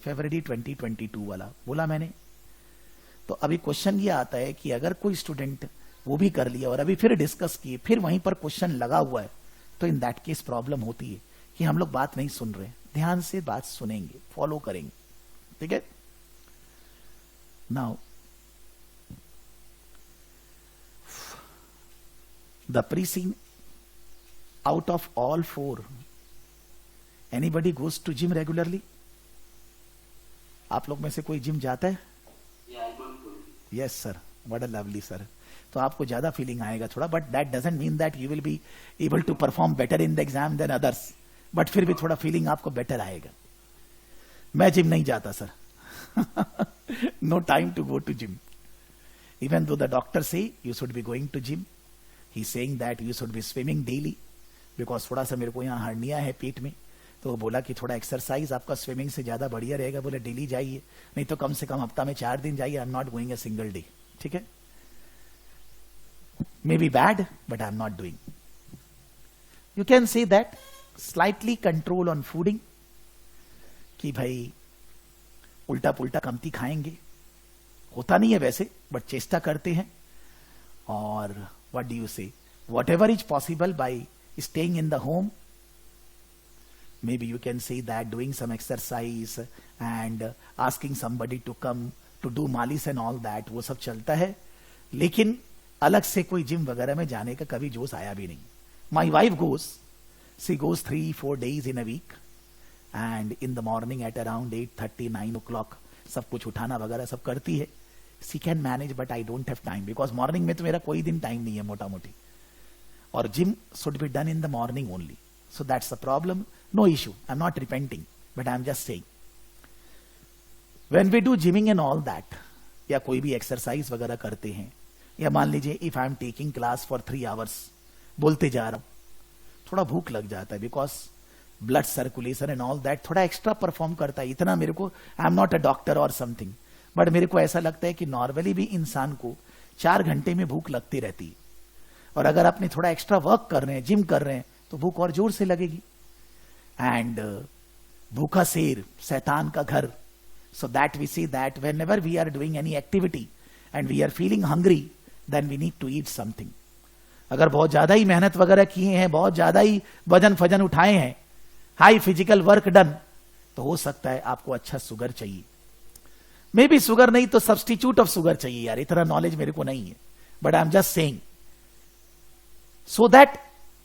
फरवरी 2022 वाला बोला मैंने। तो अभी क्वेश्चन ये आता है कि अगर कोई स्टूडेंट वो भी कर लिया और अभी फिर डिस्कस किए, फिर वहीं पर क्वेश्चन लगा हुआ है, तो इन दैट केस प्रॉब्लम होती है कि हम लोग बात नहीं सुन रहे। ध्यान से बात सुनेंगे, फॉलो करेंगे, ठीक है। Now the preseen, out of all four, anybody goes to gym regularly? आप लोग में से कोई जिम जाता है? Yes sir, what a lovely sir. तो आपको ज्यादा फीलिंग आएगा थोड़ा, but that doesn't mean that you will be able to perform better in the exam than others, but फिर भी थोड़ा फीलिंग आपको बेटर आएगा। मैं जिम नहीं जाता sir. No time to go to gym, even though the doctor said you should be going to gym, he saying that you should be swimming daily, because थोड़ा सा मेरे को यहाँ हर्निया है पेट में, तो वो बोला कि थोड़ा एक्सरसाइज आपका स्विमिंग से ज्यादा बढ़िया रहेगा। बोले डेली जाइए, नहीं तो कम से कम हफ्ता में 4 दिन जाइए। आई am not going a single day, ठीक है। May be bad but I am not doing. You can say that slightly control on fooding, कि भाई उल्टा पुल्टा कमती खाएंगे, होता नहीं है वैसे बट चेष्टा करते हैं। और व्हाट डू यू से, what ever is possible by staying in the home, maybe you can say that doing some exercise and asking somebody to come to do मालिश and all that, वो सब चलता है, लेकिन अलग से कोई जिम वगैरह में जाने का कभी जोश आया भी नहीं। My wife goes, she goes 3-4 days in a week and in the morning at around 8:30, 9 o'clock सब कुछ उठाना वगैरह सब करती है। She can manage but I don't have time because morning में तो मेरा कोई दिन टाइम नहीं है मोटा मोटी, और gym should be done in the morning only. So that's the problem. No issue. I'm not repenting, but I'm just saying. When we do gymming and all that, या कोई भी एक्सरसाइज वगैरह करते हैं, या मान लीजिए if I'm taking class for 3 hours, बोलते जा रहा हूं, थोड़ा भूख लग जाता है because blood circulation and all that थोड़ा एक्स्ट्रा परफॉर्म करता है। इतना मेरे को, आई एम नॉट अ डॉक्टर और समथिंग, बट मेरे को ऐसा लगता है कि नॉर्मली भी इंसान को 4 घंटे में भूख लगती रहती है, और अगर आपने थोड़ा एक्स्ट्रा वर्क कर रहे हैं, जिम कर रहे हैं, तो भूख और जोर से लगेगी। एंड भूखा शेर शैतान का घर, so that we see that whenever we are doing any activity and we are feeling hungry, then we need to eat something. अगर बहुत ज्यादा ही मेहनत वगैरह किए हैं, बहुत ज्यादा ही वजन फजन उठाए हैं, हाई फिजिकल वर्क डन, तो हो सकता है आपको अच्छा शुगर चाहिए। मे बी शुगर नहीं तो सब्स्टिट्यूट ऑफ शुगर चाहिए यार, इतना नॉलेज मेरे को नहीं है, but I am just saying so that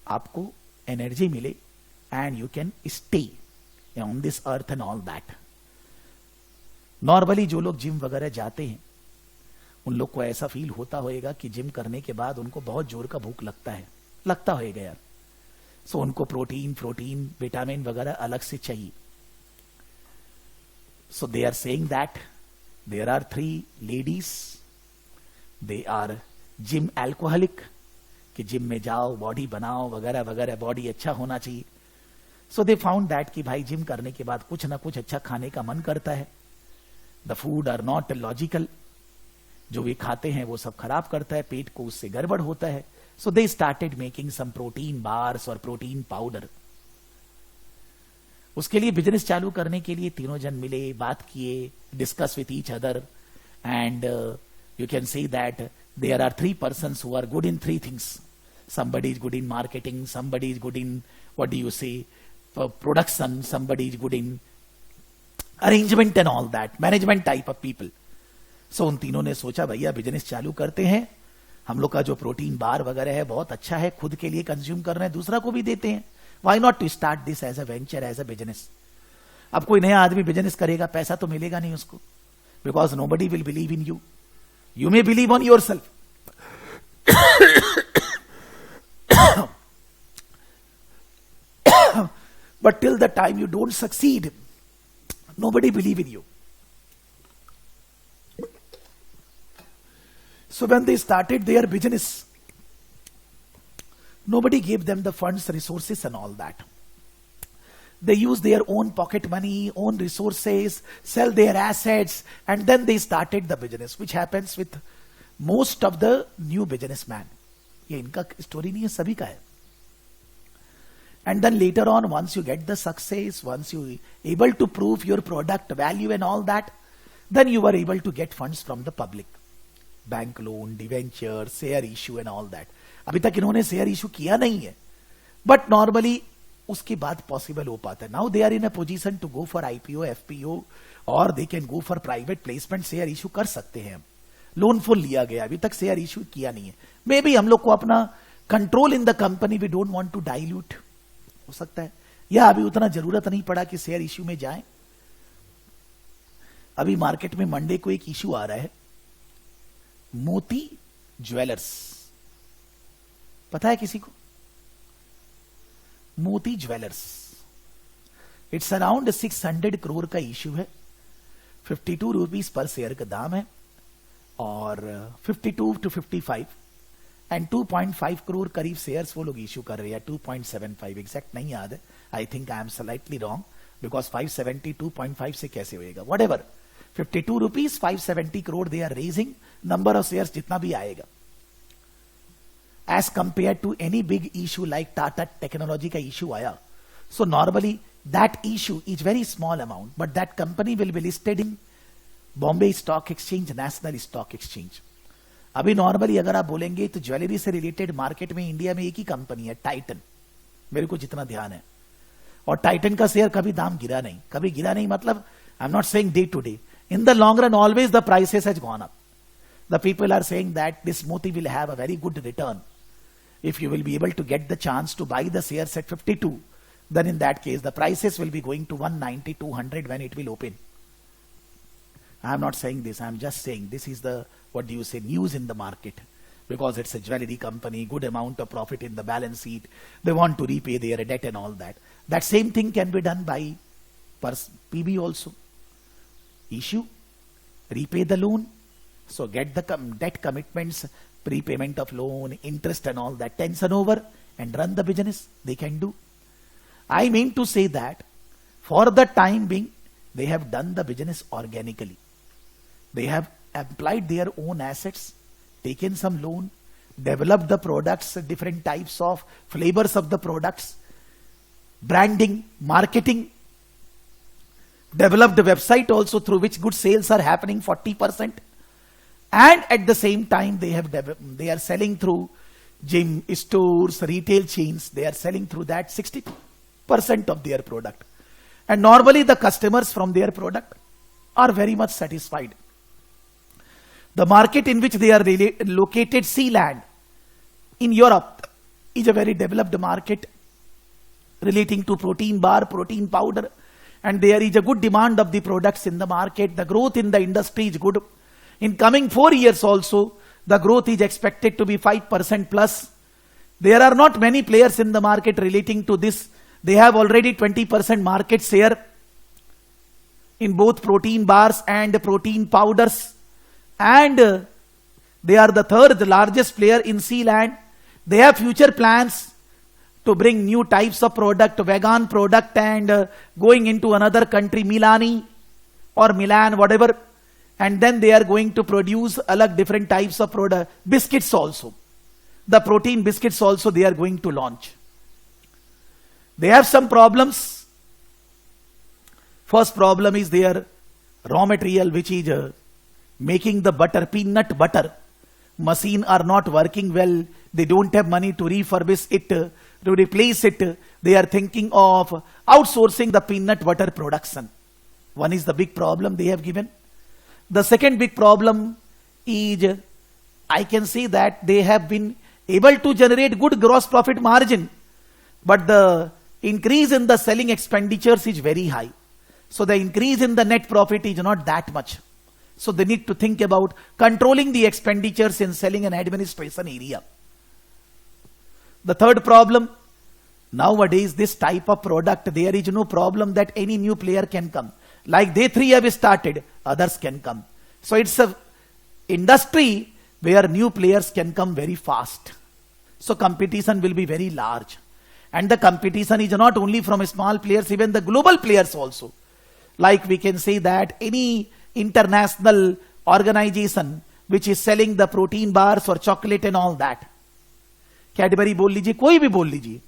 आपको एनर्जी मिले and you can stay on this earth and all that. Normally जो लोग जिम वगैरह जाते हैं उन लोग को ऐसा फील होता होएगा कि जिम करने के बाद उनको बहुत जोर का भूख लगता होएगा यार। सो उनको प्रोटीन विटामिन वगैरह अलग से चाहिए। So they are saying that there are 3 ladies, they are gym alcoholic, कि जिम में जाओ बॉडी बनाओ वगैरह वगैरह, बॉडी अच्छा होना चाहिए। सो दे फाउंड दैट कि भाई जिम करने के बाद कुछ ना कुछ अच्छा खाने का मन करता है। The food are not logical, जो वे खाते हैं वो सब खराब करता है, पेट को उससे गड़बड़ होता है। So they started making some protein bars और प्रोटीन पाउडर। उसके लिए बिजनेस चालू करने के लिए तीनों जन मिले, बात किए, discuss with each other, and you can say that there are 3 persons who are good in 3 things. Somebody is good in marketing, somebody is good in, what do you say, production, somebody is good in arrangement and all that, management type of people. So उन तीनों ने सोचा भैया business चालू करते हैं, हम लोग का जो प्रोटीन बार वगैरह है बहुत अच्छा है, खुद के लिए कंज्यूम कर रहे हैं, दूसरा को भी देते हैं, why not to start this as a venture, as a business. अब कोई नया आदमी बिजनेस करेगा, पैसा तो मिलेगा नहीं उसको, because nobody will believe in you, you may believe on your self. But till the time you don't succeed, nobody believe in you. So when they started their business, nobody gave them the funds, resources and all that. They used their own pocket money, own resources, sell their assets, and then they started the business, which happens with most of the new businessmen. ये इनका story नहीं है, सभी का है। And then later on, once you get the success, once you able to prove your product value and all that, then you are able to get funds from the public. Bank loan, debenture, share issue and all that. अभी तक इन्होंने share issue किया नहीं है, but normally उसके बाद possible हो पाता है. Now they are in a position to go for IPO, FPO, और they can go for private placement. Share issue कर सकते हैं. लोन फुल लिया गया, अभी तक शेयर इश्यू किया नहीं है. मे बी हम लोग को अपना control in the company, we don't want to dilute, हो सकता है, या अभी उतना जरूरत नहीं पड़ा कि शेयर इश्यू में जाएं. अभी मार्केट में मंडे को एक इश्यू आ रहा है, मोती ज्वेलर्स. पता है किसी को? मोती ज्वेलर्स, इट्स अराउंड 600 करोड़ का इश्यू है. 52 रुपीज पर शेयर का दाम है, और 52 to 55 एंड 2.5 करोड़ करीब शेयर्स वो लोग इश्यू कर रहे हैं. 2.75 एग्जैक्ट नहीं याद है, I think I am slightly wrong, because 570 2.5 से कैसे होएगा, whatever. 52 rupees, 570 crore they are raising. Number of shares जितना भी आएगा, as compare to any big issue like Tata technology का इश्यू आया. So normally that issue is very small amount, but that company will be listed in Bombay stock exchange, national stock exchange. अभी normally अगर आप बोलेंगे तो ज्वेलरी से related market में India में एक ही कंपनी है, टाइटन, मेरे को जितना ध्यान है. और टाइटन का शेयर कभी दाम गिरा नहीं, कभी गिरा नहीं, मतलब I am not saying day to day. In the long run, always the prices has gone up. The people are saying that this Moti will have a very good return. If you will be able to get the chance to buy the shares at 52, then in that case, the prices will be going to 190, 200 when it will open. I am not saying this. I am just saying this is the, what do you say, news in the market. Because it's a jewelry company, good amount of profit in the balance sheet. They want to repay their debt and all that. That same thing can be done by PB also. Issue, repay the loan, so get the debt commitments, prepayment of loan, interest and all that, tension over, and run the business. They can do. I mean to say that for the time being, they have done the business organically. They have applied their own assets, taken some loan, developed the products, different types of flavors of the products, branding, marketing, developed a website also through which good sales are happening 40%, and at the same time they are selling through gym stores, retail chains. They are selling through that 60% of their product, and normally the customers from their product are very much satisfied. The market in which they are located, Sealand in Europe, is a very developed market relating to protein bar, protein powder. And there is a good demand of the products in the market. The growth in the industry is good. In coming 4 years also, the growth is expected to be 5% plus. There are not many players in the market relating to this. They have already 20% market share in both protein bars and protein powders. And they are the third largest player in Sealand. They have future plans to bring new types of product, vegan product, and going into another country, Milani or Milan, whatever. And then they are going to produce different types of product. Biscuits also. The protein biscuits also they are going to launch. They have some problems. First problem is their raw material, which is making the butter, peanut butter. Machine are not working well. They don't have money to refurbish it, to replace it. They are thinking of outsourcing the peanut butter production. One is the big problem they have given. The second big problem is, I can say that they have been able to generate good gross profit margin, but the increase in the selling expenditures is very high. So the increase in the net profit is not that much. So they need to think about controlling the expenditures in selling and administration area. The third problem, nowadays this type of product, there is no problem that any new player can come. Like they three have started, others can come. So it's a industry where new players can come very fast. So competition will be very large. And the competition is not only from small players, even the global players also. Like we can say that any international organization which is selling the protein bars or chocolate and all that, Cadbury बोल लीजिए, कोई भी बोल लीजिए,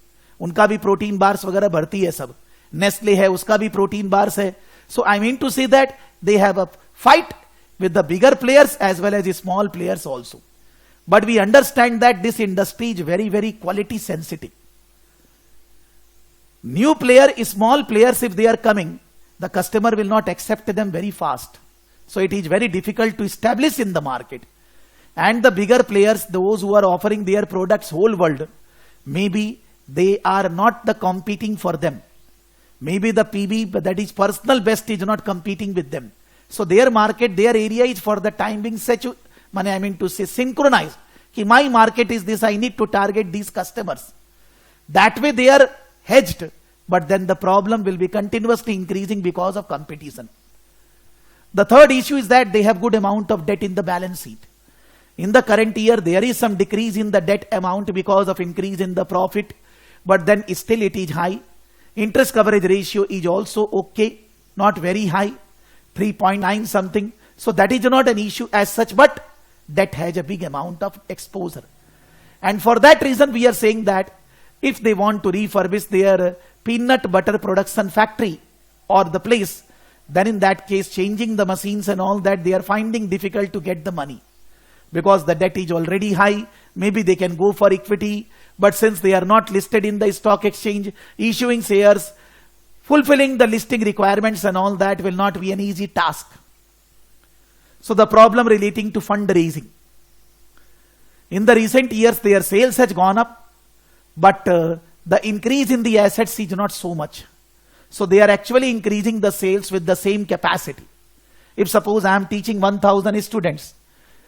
उनका भी protein bars वगैरह भरती है सब, नेस्ले है उसका भी प्रोटीन बार्स है. So I mean to say that they have a fight with the bigger players as well as the small players also. But we understand that this industry is very, very quality sensitive. New player, small players, if they are coming, the customer will not accept them very fast. So it is very difficult to establish in the market. And the bigger players, those who are offering their products whole world, maybe they are not the competing for them. Maybe the PB, that is personal best, is not competing with them. So their market, their area is for the time being I mean to say synchronized. Ki my market is this, I need to target these customers. That way they are hedged, but then the problem will be continuously increasing because of competition. The third issue is that they have good amount of debt in the balance sheet. In the current year, there is some decrease in the debt amount because of increase in the profit, but then still it is high. Interest coverage ratio is also okay, not very high, 3.9 something. So that is not an issue as such, but debt has a big amount of exposure. And for that reason, we are saying that if they want to refurbish their peanut butter production factory or the place, then in that case, changing the machines and all that, they are finding difficult to get the money. Because the debt is already high, maybe they can go for equity, but since they are not listed in the stock exchange, issuing shares, fulfilling the listing requirements and all that will not be an easy task. So the problem relating to fundraising. In the recent years, their sales has gone up, but the increase in the assets is not so much. So they are actually increasing the sales with the same capacity. If suppose I am teaching 1,000 students,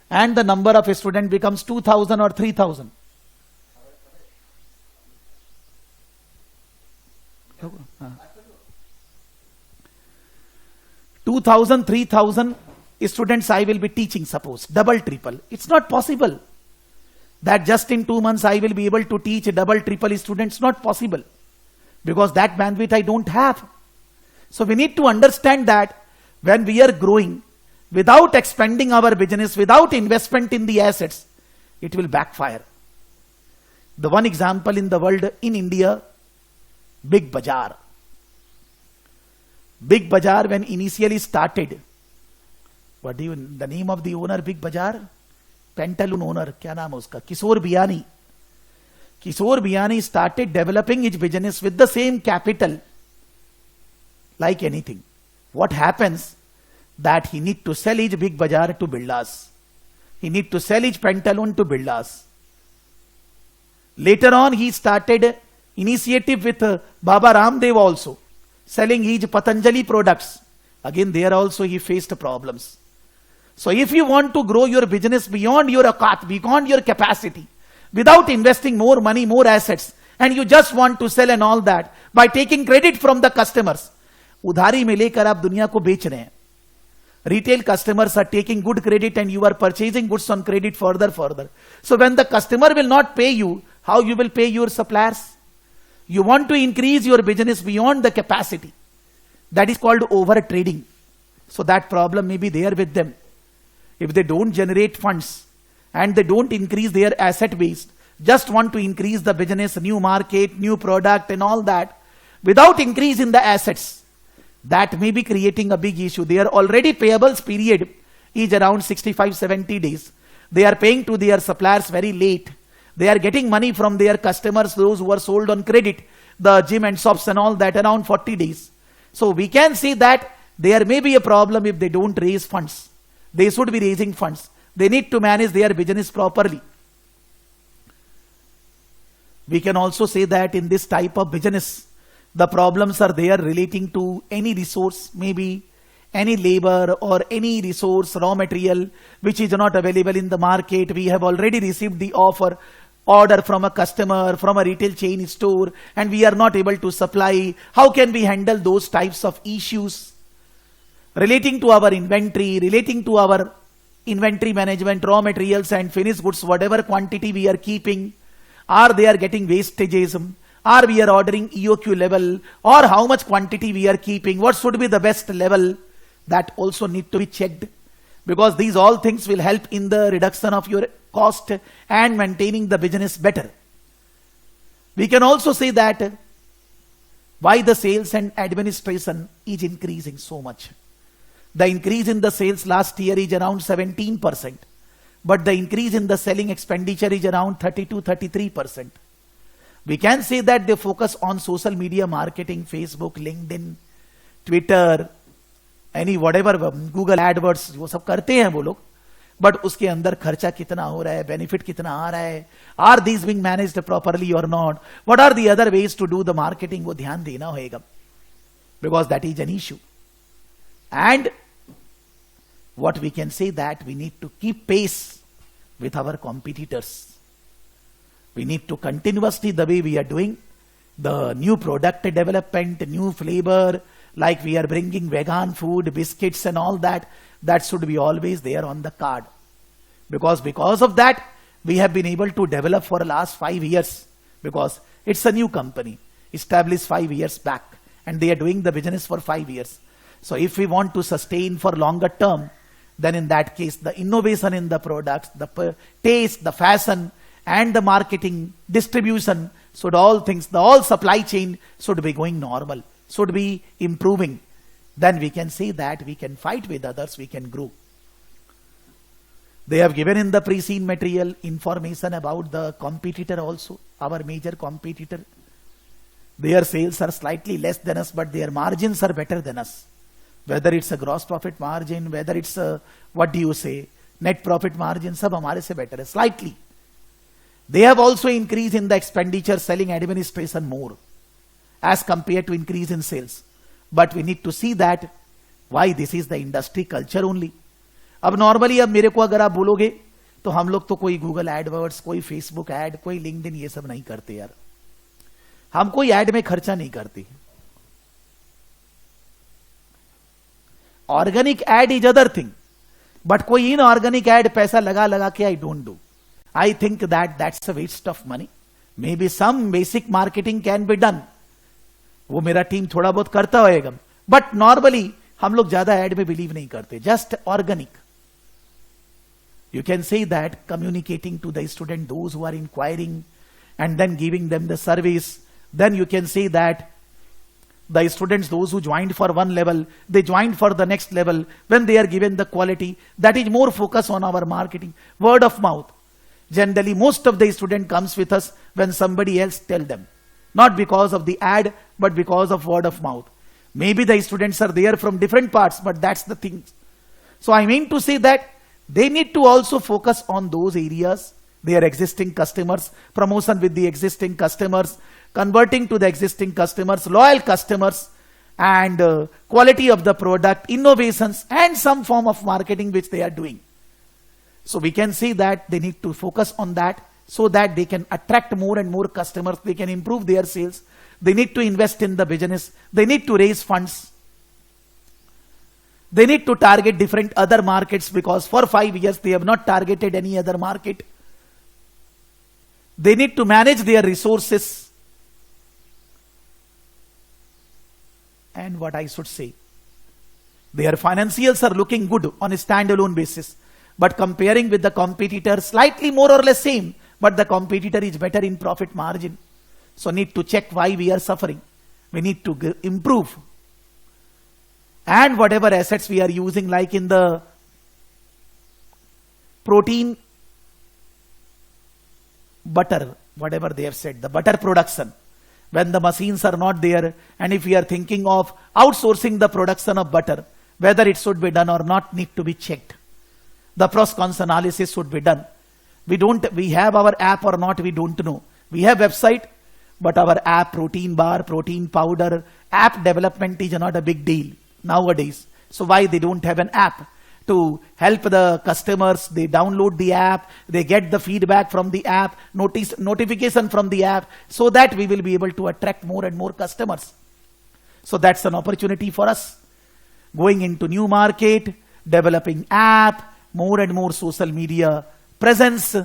and the number of students becomes 2,000 or 3,000. 2,000, 3,000 students I will be teaching, suppose, double, triple. It's not possible that just in 2 months I will be able to teach double, triple students. Not possible, because that bandwidth I don't have. So we need to understand that when we are growing, without expanding our business, without investment in the assets, it will backfire. The one example in the world, in India, Big Bazaar. Big Bazaar, when initially started, the name of the owner, Big Bazaar? Pantaloon owner, kya naam hai uska? 𝐀𝐂𝐴. 𝐀𝐂𝐴 started developing his business with the same capital, like anything. What happens? That he need to sell his Big Bazaar to Birlas. He need to sell his Pantaloon to Birlas. Later on, he started initiative with Baba Ramdev also, selling his Patanjali products. Again, there also he faced problems. So if you want to grow your business beyond your auqat, beyond your capacity, without investing more money, more assets, and you just want to sell and all that, by taking credit from the customers, udhari mein lekar aap duniya ko bech rahe hain. Retail customers are taking good credit and you are purchasing goods on credit further. So when the customer will not pay you, how you will pay your suppliers? You want to increase your business beyond the capacity. That is called over trading. So that problem may be there with them. If they don't generate funds and they don't increase their asset base, just want to increase the business, new market, new product and all that, without increase in the assets, that may be creating a big issue. Their already payables period is around 65-70 days. They are paying to their suppliers very late. They are getting money from their customers, those who are sold on credit, the gym and shops and all that, around 40 days. So we can see that there may be a problem if they don't raise funds. They should be raising funds. They need to manage their business properly. We can also say that in this type of business, the problems are there relating to any resource, maybe any labor or any resource, raw material, which is not available in the market. We have already received the order from a customer, from a retail chain store, and we are not able to supply. How can we handle those types of issues? Relating to our inventory, relating to our inventory management, raw materials and finished goods, whatever quantity we are keeping, are they are getting wastages? Are we are ordering EOQ level, or how much quantity we are keeping? What should be the best level? That also need to be checked, because these all things will help in the reduction of your cost and maintaining the business better. We can also say that why the sales and administration is increasing so much. The increase in the sales last year is around 17%, but the increase in the selling expenditure is around 32-33%. We can say that they focus on social media marketing, Facebook, LinkedIn, Twitter, any whatever, Google AdWords, वो सब करते हैं वो लोग, but उसके अंदर खर्चा कितना हो रहा है, benefit कितना आ रहा है, are these being managed properly or not, what are the other ways to do the marketing, वो ध्यान देना होगा, because that is an issue. And what we can say that we need to keep pace with our competitors. We need to continuously, the way we are doing, the new product development, new flavor, like we are bringing vegan food, biscuits and all that, that should be always there on the card. Because of that, we have been able to develop for the last 5 years, because it's a new company, established 5 years back, and they are doing the business for 5 years. So if we want to sustain for longer term, then in that case, the innovation in the products, the taste, the fashion, and the marketing, distribution, should all things, the all supply chain should be going normal, should be improving. Then we can say that we can fight with others, we can grow. They have given in the pre-scene material information about the competitor also, our major competitor. Their sales are slightly less than us, but their margins are better than us. Whether it's a gross profit margin, whether it's a, what do you say, net profit margin, सब हमारे से better है, slightly. They have also increased in the expenditure, selling administration more as compared to increase in sales. But we need to see that why this is the industry culture only. अब normally अब मेरे को अगर आप बोलोगे तो हम लोग तो कोई Google AdWords, कोई Facebook ad, कोई LinkedIn ये सब नहीं करते यार. हम कोई ad में खर्चा नहीं करते. Organic ad is other thing. But कोई inorganic ad पैसा लगा लगा के I don't do. I think that that's a waste of money. Maybe some basic marketing can be done. वो मेरा टीम थोड़ा बहुत करता होएगा. But normally हम लोग ज्यादा ad में believe नहीं करते. Just organic. You can say that communicating to the student, those who are inquiring, and then giving them the service. Then you can say that the students, those who joined for one level, they joined for the next level. When they are given the quality, that is more focus on our marketing. Word of mouth. Generally, most of the student comes with us when somebody else tell them. Not because of the ad, but because of word of mouth. Maybe the students are there from different parts, but that's the thing. So I mean to say that they need to also focus on those areas, their existing customers, promotion with the existing customers, converting to the existing customers, loyal customers, and quality of the product, innovations, and some form of marketing which they are doing. So we can say that they need to focus on that so that they can attract more and more customers, they can improve their sales, they need to invest in the business, they need to raise funds, they need to target different other markets, because for 5 years they have not targeted any other market. They need to manage their resources. And what I should say, their financials are looking good on a standalone basis. But comparing with the competitor, slightly more or less same, but the competitor is better in profit margin. So need to check why we are suffering. We need to improve. And whatever assets we are using, like in the protein, butter, whatever they have said, the butter production, when the machines are not there, and if we are thinking of outsourcing the production of butter, whether it should be done or not need to be checked. The pros cons analysis should be done. We have our app or not, we don't know. We have website, but our app, protein bar, protein powder, app development is not a big deal nowadays. So why they don't have an app to help the customers? They download the app, they get the feedback from the app, notification from the app, so that we will be able to attract more and more customers. So that's an opportunity for us. Going into new market, developing app, more and more social media presence,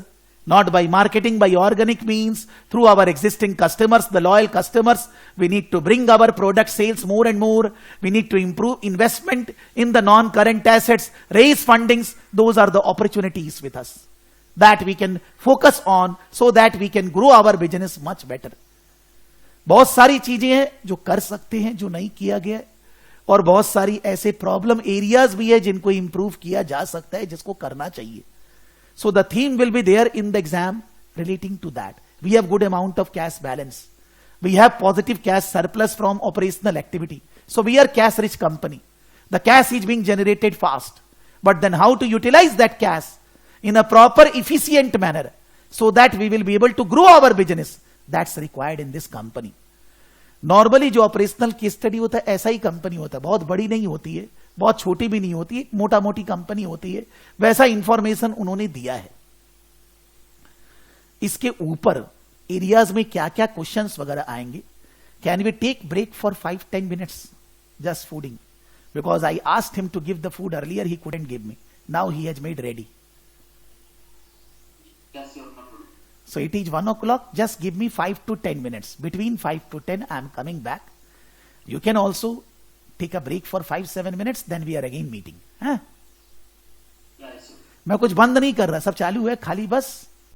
not by marketing, by organic means, through our existing customers, the loyal customers. We need to bring our product sales more and more. We need to improve investment in the non-current assets, raise fundings. Those are the opportunities with us that we can focus on so that we can grow our business much better. बहुत सारी चीजें हैं जो कर सकते हैं, जो नहीं किया गया, और बहुत सारी ऐसे प्रॉब्लम एरियाज भी है जिनको इंप्रूव किया जा सकता है, जिसको करना चाहिए. So the theme will be there in the exam relating to that. We have good amount of cash balance. We have positive cash surplus from operational activity. So we are cash rich company. The cash is being generated fast. But then how to utilize that cash in a proper efficient manner so that we will be able to grow our business, that's required in this company. Normally जो operational case study होता है ऐसा ही company होता है, बहुत बड़ी नहीं होती है, बहुत छोटी भी नहीं होती है, मोटा मोटी कंपनी होती है, वैसा इंफॉर्मेशन उन्होंने दिया है. इसके ऊपर एरियाज में क्या क्या क्वेश्चंस वगैरह आएंगे. Can we take break for 5-10 minutes just fooding, because I asked him to give the food earlier, he couldn't give me, now he has made ready. So it is 1 o'clock, just give me 5 to 10 minutes. Between 5 to 10 I am coming back. You can also take a break for 5-7 minutes, then we are again meeting. मैं कुछ बंद नहीं कर रहा, सब चालू है, खाली बस